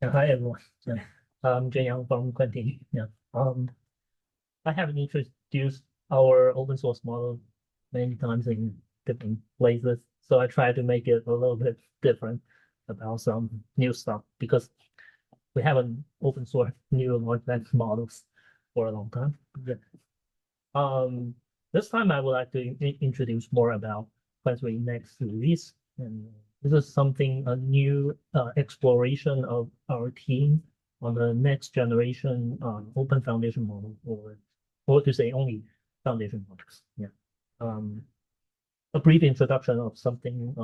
Yeah, hi everyone. Yeah. I'm Junyang from Qwen. Yeah. I have introduced our open source model many times in different places. So I try to make it a little bit different about some new stuff because we haven't open source new large language models for a long time. Yeah. Um, this time I would like to introduce more about Qwen next release. And this is something, a new exploration of our team on the next generation open foundation model, or to say only foundation models. Yeah. Um, a brief introduction of something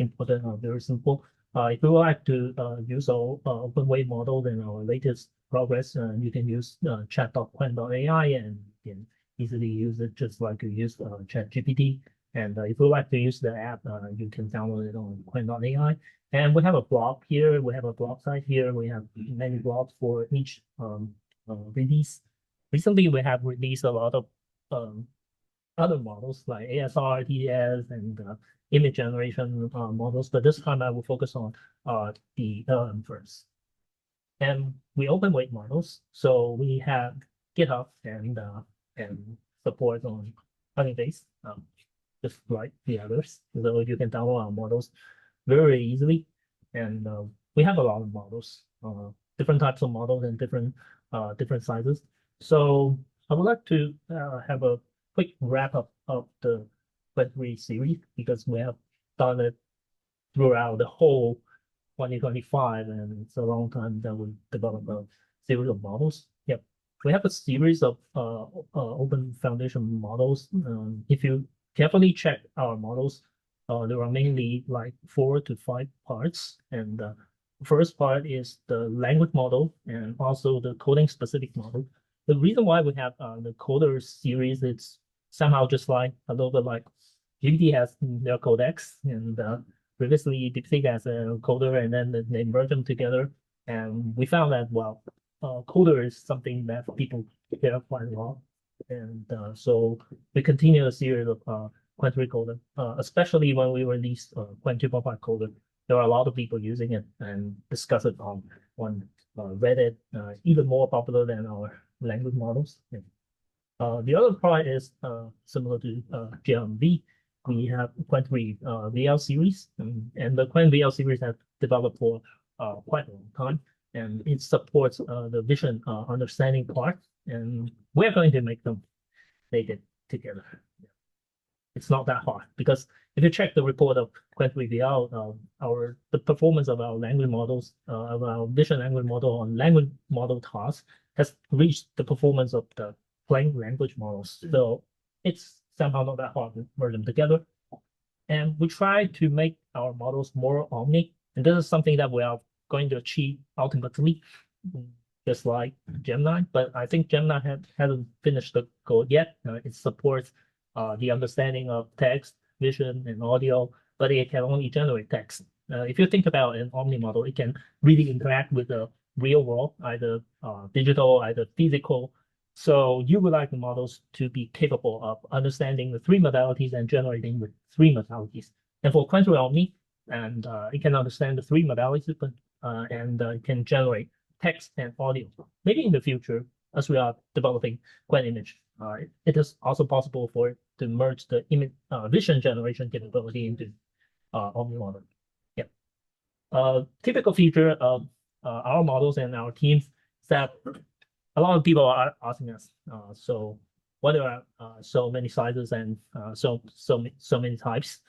important, very simple. If you would like to use our open weight model and our latest progress, you can use chat.qwen.ai and you can easily use it just like you use ChatGPT. And if you like to use the app, you can download it on qwen.ai. And we have a blog here. We have a blog site here. We have many blogs for each release. Recently, we have released a lot of um, other models like ASR, TDS, and image generation models. But this time I will focus on the LLM first. And we open weight models. So we have GitHub and support on Hugging Face, just like the others. So you can download our models very easily. And we have a lot of models, different types of models and different sizes. So I would like to have a quick wrap up of the Web3 series because we have done it throughout the whole 2025, and it's a long time that we develop a series of models. Yep. We have a series of open foundation models. If you carefully check our models, there are mainly like 4 to 5 parts. And the first part is the language model and also the coding specific model. The reason why we have the coder series, it's somehow just like a little bit like GPT has their codex, and previously DeepSeek as a coder, and then they merge them together. And we found that, well, coder is something that people care quite a lot. And so we continue a series of Qwen 3 coder, especially when we released Qwen 2.5 coder. There are a lot of people using it and discuss it on Reddit, even more popular than our language models. Yeah. The other part is similar to GMV. We have Qwen 3 VL series, and the Qwen VL series have developed for quite a long time, and it supports the vision understanding part, and we're going to make them native together. It's not that hard because if you check the report of Qwen 3 VL, the performance of our language models, of our vision language model on language model tasks has reached the performance of the plain language models. So it's somehow not that hard to merge them together. And we try to make our models more omni. And this is something that we are going to achieve ultimately, just like Gemini. But I think Gemini hasn't finished the code yet. It supports the understanding of text, vision, and audio, but it can only generate text. If you think about an omni model, it can really interact with the real world, either digital, either physical. So you would like the models to be capable of understanding the 3 modalities and generating with 3 modalities. And for Qwen 3 Omni, and it can understand the 3 modalities, but and it can generate text and audio. Maybe in the future, as we are developing Qwen image, it is also possible for it to merge the image vision generation capability into Omni model. Yeah. Typical feature of our models and our teams is that a lot of people are asking us, so why there are so many sizes and so many types?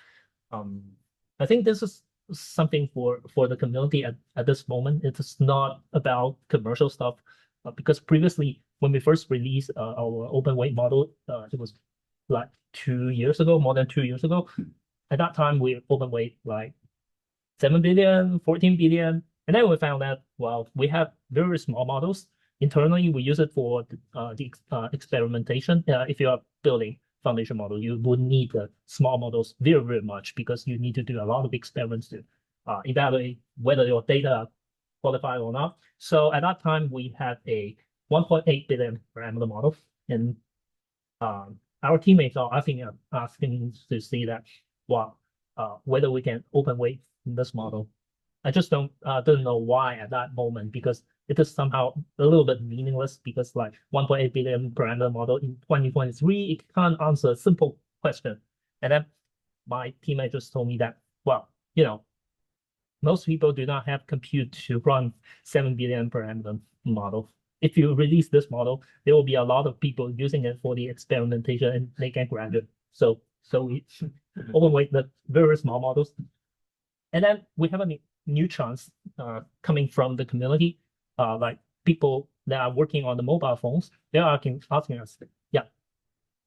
I think this is something for the community at this moment. It is not about commercial stuff, because previously when we first released our open weight model, it was like 2 years ago, more than 2 years ago. At that time, we open weight like 7 billion, 14 billion. And then we found that, well, we have very small models. Internally, we use it for the experimentation. If you are building foundation model, you would need the small models very, very much because you need to do a lot of experiments to evaluate whether your data are qualified or not. So at that time, we had a 1.8 billion parameter model. And our teammates are asking to see that, well, whether we can open weight in this model I just don't know why at that moment, because it is somehow a little bit meaningless, because like 1.8 billion parameter model in 2023, it can't answer a simple question. And then my teammate just told me that, well, most people do not have compute to run 7 billion parameter model. If you release this model, there will be a lot of people using it for the experimentation and they can graduate. So we overweight the very small models. And then we have a new chance coming from the community, like people that are working on the mobile phones. They're asking us, yeah,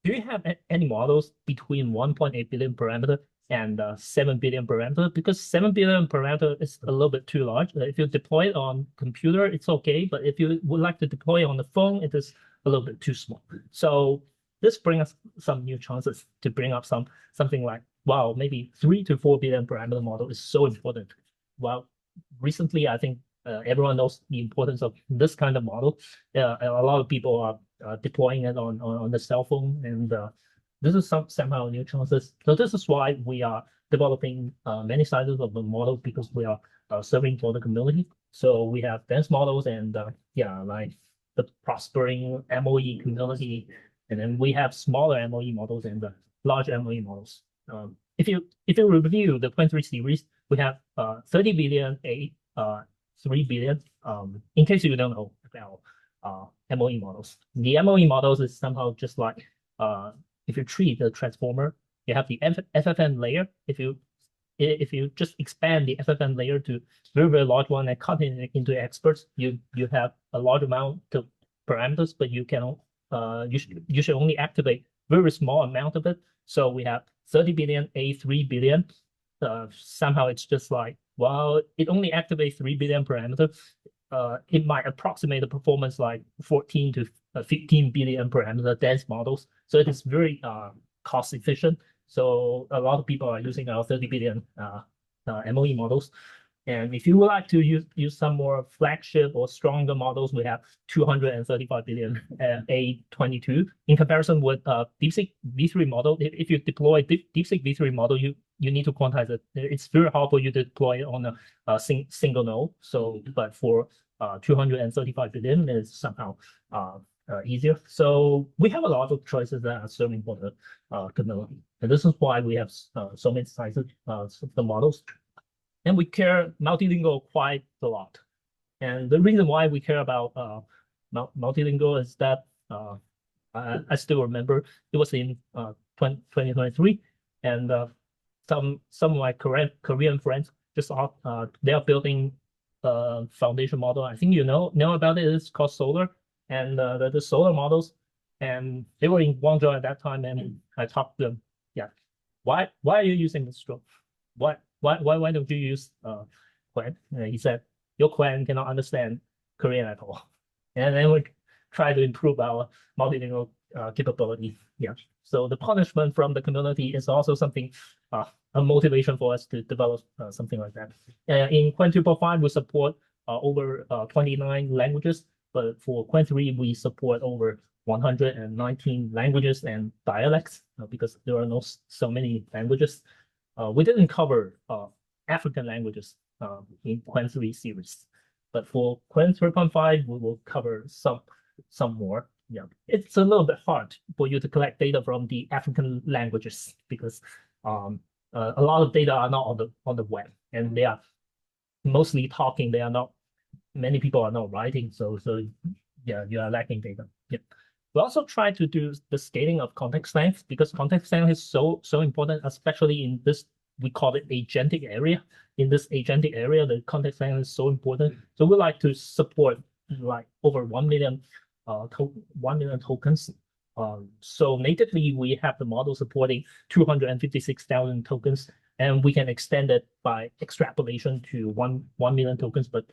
do you have any models between 1.8 billion parameter and 7 billion parameter? Because 7 billion parameter is a little bit too large. If you deploy it on computer, it's okay. But if you would like to deploy it on the phone, it is a little bit too small. So this brings us some new chances to bring up something like, wow, maybe 3 to 4 billion parameter model is so important. Well, recently, I think everyone knows the importance of this kind of model. A lot of people are deploying it on the cell phone, and this is somehow new chances. So this is why we are developing many sizes of the model, because we are serving for the community. So we have dense models and like the prospering MOE community, and then we have smaller MOE models and the large MOE models. If you review the Qwen 3 series, we have 30 billion, 3 billion. In case you don't know about MOE models, the MOE models is somehow just like if you treat the transformer, you have the FFN layer. If you just expand the FFN layer to very large one and cut it into experts, you have a large amount of parameters, but you should only activate very small amount of it. So we have 30 billion, 3 billion. Somehow it's just like, well, it only activates 3 billion parameters. It might approximate the performance like 14 to 15 billion parameter dense models. So it is very cost efficient. So a lot of people are using our 30 billion MOE models. And if you would like to use some more flagship or stronger models, we have 235 billion A22. In comparison with DeepSeek V3 model, if you deploy DeepSeek V3 model, you need to quantize it. It's very hard for you to deploy it on a single node. So, but for 235 billion is somehow easier. So we have a lot of choices that are serving for the community. And this is why we have so many sizes of the models. And we care multilingual quite a lot. And the reason why we care about multilingual is that I still remember it was in 2023, and some of my Korean friends just they are building a foundation model. I think you know about it. It's called Solar, and the Solar models, and they were in Guangzhou at that time, and I talked to them. Yeah, why are you using this stroke? Why don't you use Qwen? He said your Qwen cannot understand Korean at all. And then we try to improve our multilingual capability. Yeah. So the punishment from the community is also something a motivation for us to develop something like that. In Qwen 2.5, we support over 29 languages, but for Qwen 3, we support over 119 languages and dialects because there are not so many languages. We didn't cover African languages in Qwen 3 series, but for Qwen 3.5, we will cover some more. Yeah, it's a little bit hard for you to collect data from the African languages because a lot of data are not on the web, and they are mostly talking. They are not. Many people are not writing, so yeah, you are lacking data. Yeah. We also try to do the scaling of context length because context length is so important, especially in this, we call it agentic area. In this agentic area, the context length is so important. So we like to support like over 1 million 1 million tokens. So natively, we have the model supporting 256,000 tokens, and we can extend it by extrapolation to 1 million tokens. But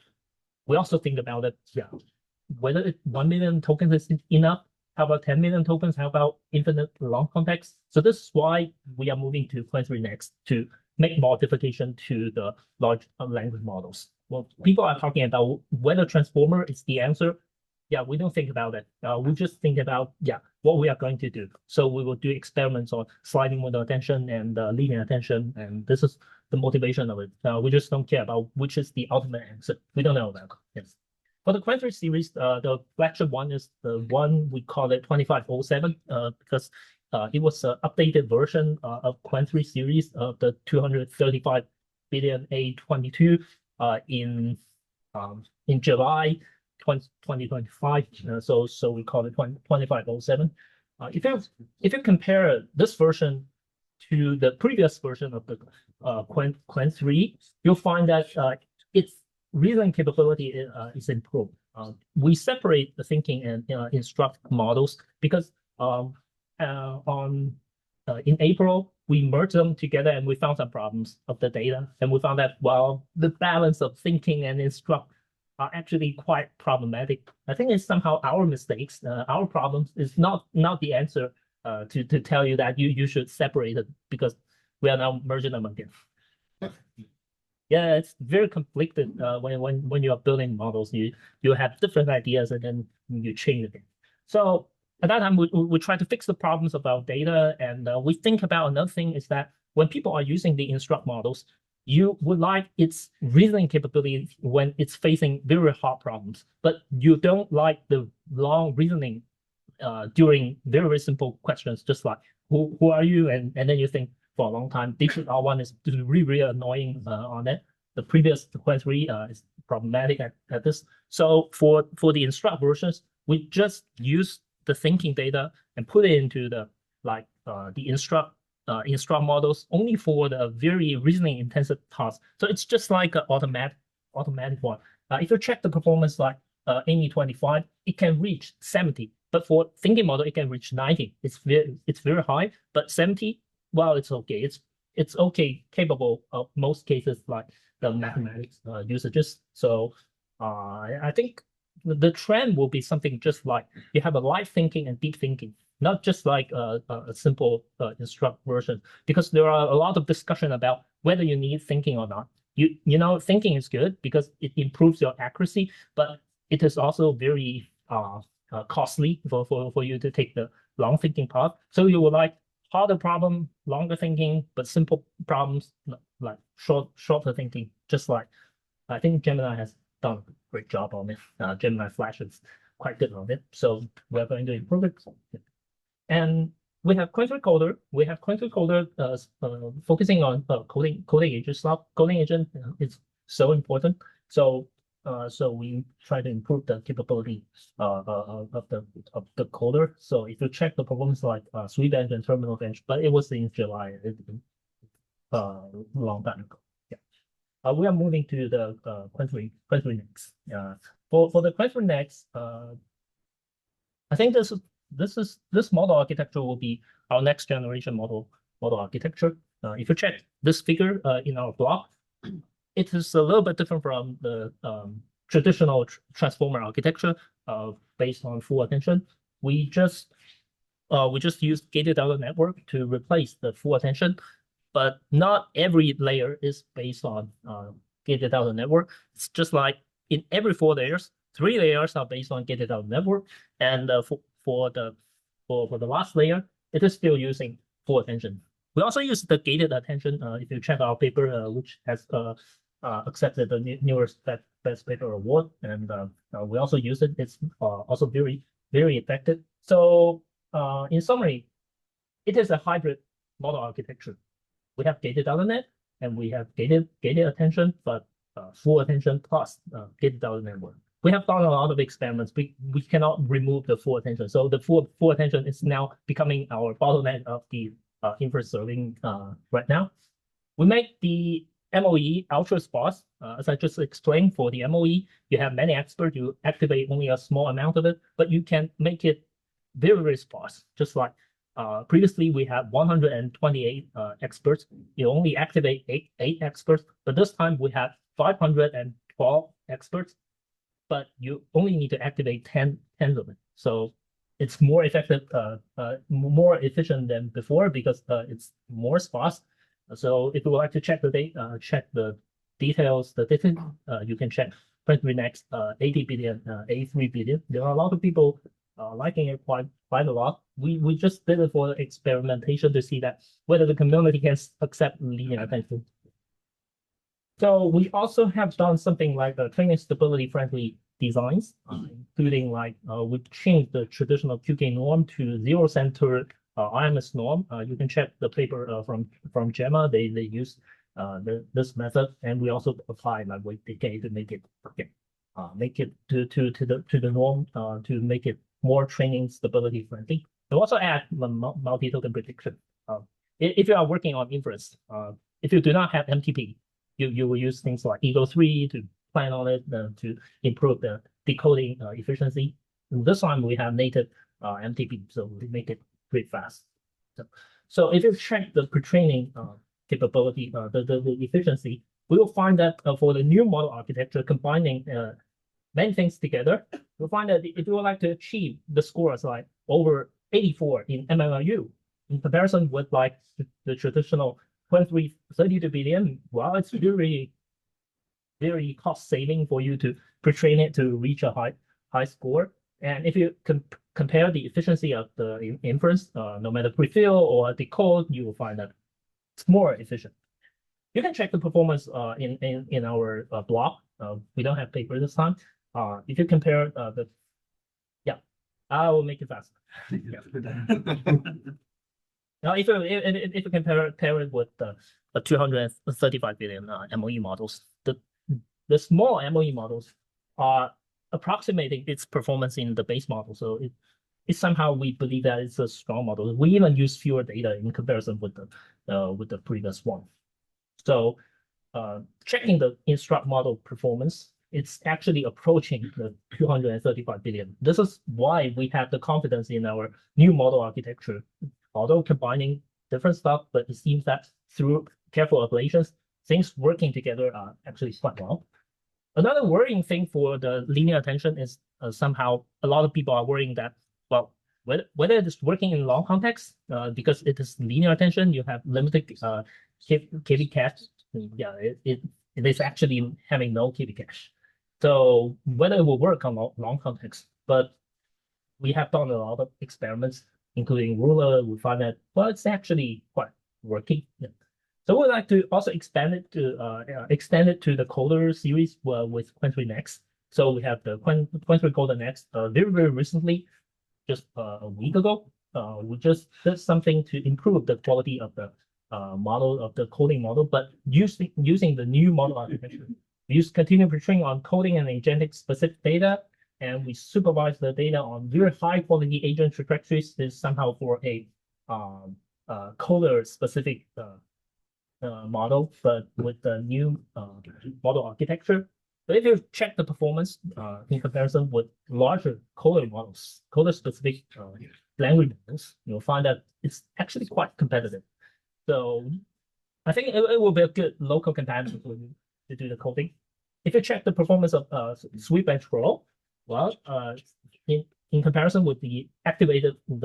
we also think about it, yeah, whether 1 million tokens is enough. How about 10 million tokens? How about infinite long context? So this is why we are moving to Qwen 3 next to make modification to the large language models. Well, people are talking about whether transformer is the answer. Yeah, we don't think about it. We just think about, yeah, what we are going to do. So we will do experiments on sliding window attention and linear attention. And this is the motivation of it. We just don't care about which is the ultimate answer. We don't know that. Yes. For the Qwen 3 series, the flagship one is the one we call it 2507, because it was an updated version of Qwen 3 series of the 235 billion A22 in July 2025. So we call it 2507. If you compare this version to the previous version of the Qwen 3, you'll find that its reasoning capability is improved. We separate the thinking and instruct models because in April, we merged them together and we found some problems of the data. And we found that while the balance of thinking and instruct are actually quite problematic, I think it's somehow our mistakes, our problems is not the answer to tell you that you should separate it because we are now merging them again. Yeah, it's very conflicted when you are building models. You have different ideas and then you change it. So at that time, we try to fix the problems of our data, and we think about another thing is that when people are using the instruct models, you would like its reasoning capability when it's facing very hard problems, but you don't like the long reasoning during very simple questions, just like who are you, and then you think for a long time. Digit R1 is really annoying on that. The previous Qwen 3 is problematic at this. So for the instruct versions, we just use the thinking data and put it into the instruct models only for the very reasoning intensive tasks. So it's just like an automatic one. If you check the performance like Amy 25, it can reach 70, but for thinking model it can reach 90. It's very high, but 70, well, it's okay. It's okay, capable of most cases like the mathematics usages. So I think the trend will be something just like you have a light thinking and deep thinking, not just like a simple instruct version, because there are a lot of discussion about whether you need thinking or not. You know, thinking is good because it improves your accuracy, but it is also very costly for you to take the long thinking path. So you would like harder problem, longer thinking, but simple problems like shorter thinking. Just like I think Gemini has done a great job on it. Gemini Flash is quite good on it, so we're going to improve it. And we have Qwen 3 Coder. We have Qwen 3 Coder focusing on coding agent stuff. Coding agent is so important. So we try to improve the capability of the coder. So if you check the performance like Sweet Bench and Terminal Bench, but it was in July, long time ago. Yeah. We are moving to the Qwen 3 next. For the Qwen 3 next, I think this model architecture will be our next generation model architecture. If you check this figure in our blog, it is a little bit different from the traditional transformer architecture based on full attention. We just use gated outer network to replace the full attention, but not every layer is based on gated outer network. It's just like in every 4 layers, 3 layers are based on gated outer network, and for the last layer, it is still using full attention. We also use the gated attention. If you check our paper, which has accepted the newest best paper award, and we also use it. It's also very effective. So in summary, it is a hybrid model architecture. We have gated outer net and we have gated attention, but full attention plus gated outer network. We have done a lot of experiments. We cannot remove the full attention. So the full attention is now becoming our bottleneck of the inference serving right now. We make the MOE ultra sparse. As I just explained, for the MOE, you have many experts. You activate only a small amount of it, but you can make it very sparse. Just like previously, we had 128 experts. You only activate eight experts, but this time we have 512 experts, but you only need to activate 10 of it. So it's more effective, more efficient than before because it's more sparse. So if you would like to check the data, check the details, you can check Qwen 3 next 80 billion, 83 billion. There are a lot of people liking it quite a lot. We just did it for experimentation to see that whether the community can accept linear attention. So we also have done something like training stability friendly designs, including like we've changed the traditional QK norm to zero center IMS norm. You can check the paper from Gemma. They use this method, and we also apply like weight decay to make it to the norm to make it more training stability friendly. We also add multi-token prediction. If you are working on inference, if you do not have MTP, you will use things like Ego3 to plan on it to improve the decoding efficiency. And this time we have native MTP, so we make it pretty fast. So if you check the pre-training capability, the efficiency, we will find that for the new model architecture, combining many things together, you'll find that if you would like to achieve the scores like over 84 in MMRU, in comparison with like the traditional 32 billion, well, it's very, very cost saving for you to pre-train it to reach a high score. And if you compare the efficiency of the inference, no matter prefill or decode, you will find that it's more efficient. You can check the performance in our blog. We don't have paper this time. If you compare I will make it fast. Now, if you compare it with the 235 billion MOE models, the small MOE models are approximating its performance in the base model. So it somehow we believe that it's a strong model. We even use fewer data in comparison with the previous one. So checking the instruct model performance, it's actually approaching the 235 billion. This is why we have the confidence in our new model architecture. Although combining different stuff, but it seems that through careful ablations, things working together are actually quite well. Another worrying thing for the linear attention is somehow a lot of people are worrying that, well, whether it is working in long context, because it is linear attention, you have limited KV cache. Yeah, it is actually having no KV cache. So whether it will work on long context, but we have done a lot of experiments, including ruler, we find that, well, it's actually quite working. Yeah. So we'd like to also extend it to the coder series with Qwen Next. So we have the Qwen Coder Next very, very recently, just a week ago. We just did something to improve the quality of the model of the coding model, but using the new model architecture. We use continuous pre-training on coding and agentic specific data, and we supervise the data on very high quality agent trajectories. This is somehow for a coder specific model, but with the new model architecture. So if you check the performance in comparison with larger coder models, coder specific language models, you'll find that it's actually quite competitive. So I think it will be a good local companion for you to do the coding. If you check the performance of sweep and scroll, well, in comparison with the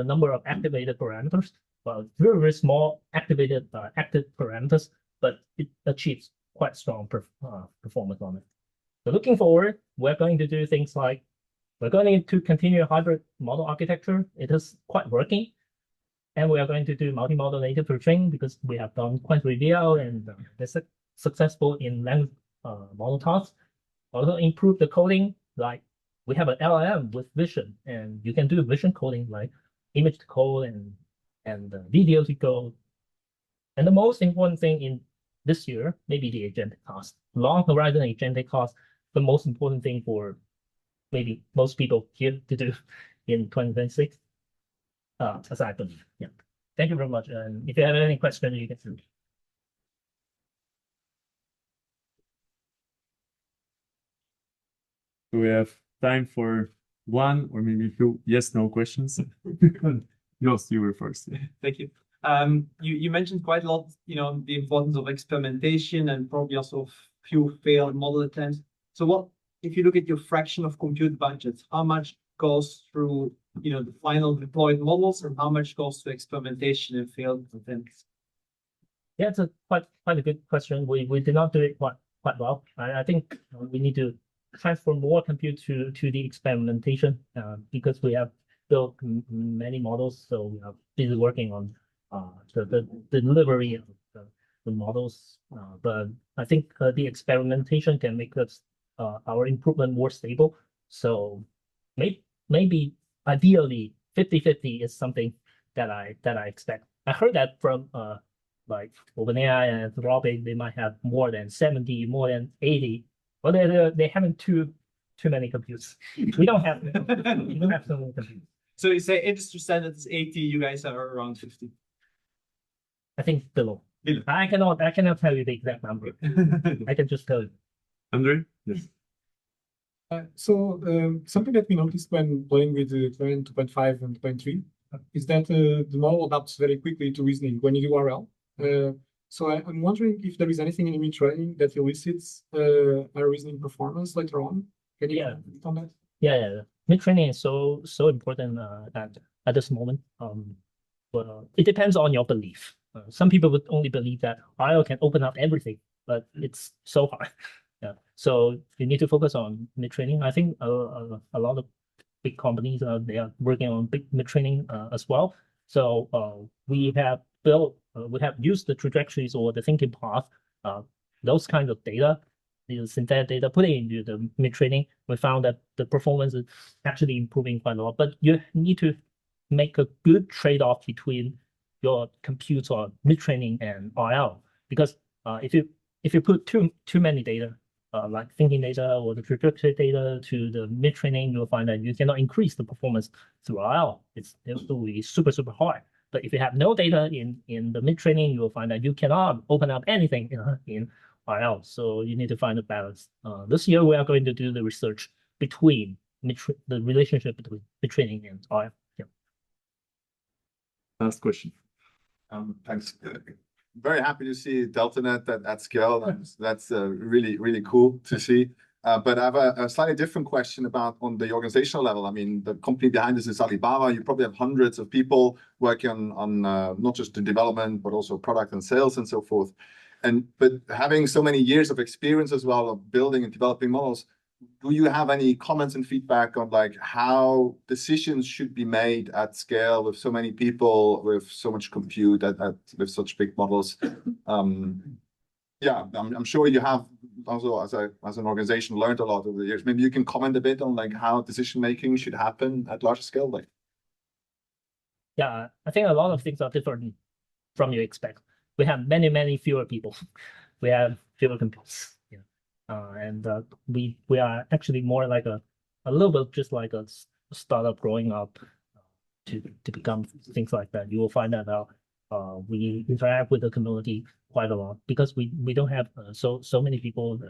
number of activated parameters, well, very, very small activated active parameters, but it achieves quite strong performance on it. So looking forward, we're going to do things like we're going to continue hybrid model architecture. It is quite working. And we are going to do multi-model native pre-training because we have done Qwen reveal and this successful in language model tasks. Also improve the coding, like we have an LLM with vision, and you can do vision coding like image to code and video to code. And the most important thing in this year, maybe the agentic task. Long horizon agentic task, the most important thing for maybe most people here to do in 2026. As I believe. Yeah. Thank you very much. And if you have any questions, you can see. We have time for one or maybe two yes/no questions. Yours, you were first. Thank you. You mentioned quite a lot, the importance of experimentation and probably also few failed model attempts. So what if you look at your fraction of compute budgets, how much goes through the final deployed models and how much goes to experimentation and failed attempts? Yeah, it's quite a good question. We did not do it quite well. I think we need to transfer more compute to the experimentation because we have built many models, so we are busy working on the delivery of the models. But I think the experimentation can make us our improvement more stable. So maybe ideally 50-50 is something that I expect. I heard that from like OpenAI and Anthropic, they might have more than 70, more than 80, but they haven't too many computes. We don't have so many computes. So you say industry standard is 80, you guys are around 50. I think below. Below. I cannot tell you the exact number. I can just tell you. Andre? Yes. Something that we noticed when playing with the Qwen 2.5 and 2.3 is that the model adapts very quickly to reasoning when you do RL. So I'm wondering if there is anything in training that elicits a reasoning performance later on. Can you comment on that? Yeah. Mid-training is so important at this moment. But it depends on your belief. Some people would only believe that RL can open up everything, but it's so hard. Yeah. So you need to focus on mid-training. I think a lot of big companies they are working on big mid-training as well. So we have used the trajectories or the thinking path, those kinds of data, the synthetic data, put it into the mid-training. We found that the performance is actually improving quite a lot. But you need to make a good trade-off between your compute on mid-training and RL, because if you put too many data, like thinking data or the trajectory data to the mid-training, you'll find that you cannot increase the performance through RL. It will be super hard. But if you have no data in the mid-training, you will find that you cannot open up anything in RL. So you need to find a balance. This year we are going to do the research between the relationship between mid-training and RL. Yeah. Last question. Thanks. Very happy to see DeltaNet at scale. That's really cool to see. But I have a slightly different question about on the organizational level. I mean, the company behind this is Alibaba. You probably have hundreds of people working on not just the development, but also product and sales and so forth. But having so many years of experience as well of building and developing models, do you have any comments and feedback on like how decisions should be made at scale with so many people, with so much compute, with such big models? Yeah, I'm sure you have also as an organization learned a lot over the years. Maybe you can comment a bit on like how decision making should happen at large scale. Like, yeah, I think a lot of things are different from you expect. We have many fewer people. We have fewer computers. And we are actually more like a little bit just like a startup growing up to become things like that. You will find that we interact with the community quite a lot because we don't have so many people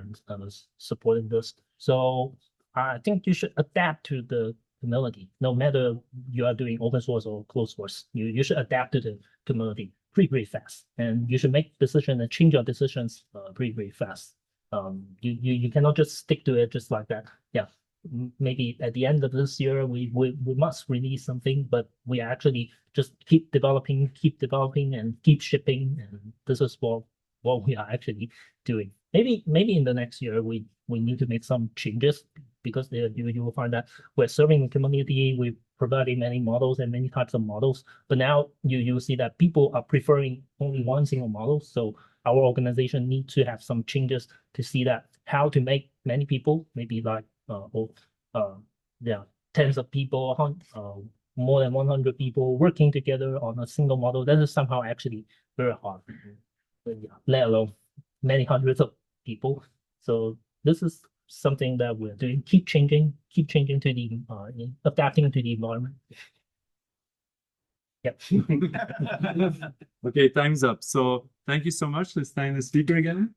supporting this. So I think you should adapt to the community, no matter you are doing open source or closed source. You should adapt to the community pretty fast, and you should make decisions and change your decisions pretty fast. You cannot just stick to it just like that. Yeah, maybe at the end of this year we must release something, but we actually just keep developing and keep shipping, and this is what we are actually doing. Maybe in the next year we need to make some changes, because you will find that we're serving the community, we're providing many models and many types of models, but now you see that people are preferring only one single model. So our organization needs to have some changes to see that how to make many people, maybe like tens of people, more than 100 people working together on a single model. That is somehow actually very hard, let alone many hundreds of people. So this is something that we're doing. Keep changing to the adapting to the environment. Yep. Okay, time's up. So thank you so much. Let's thank the speaker again.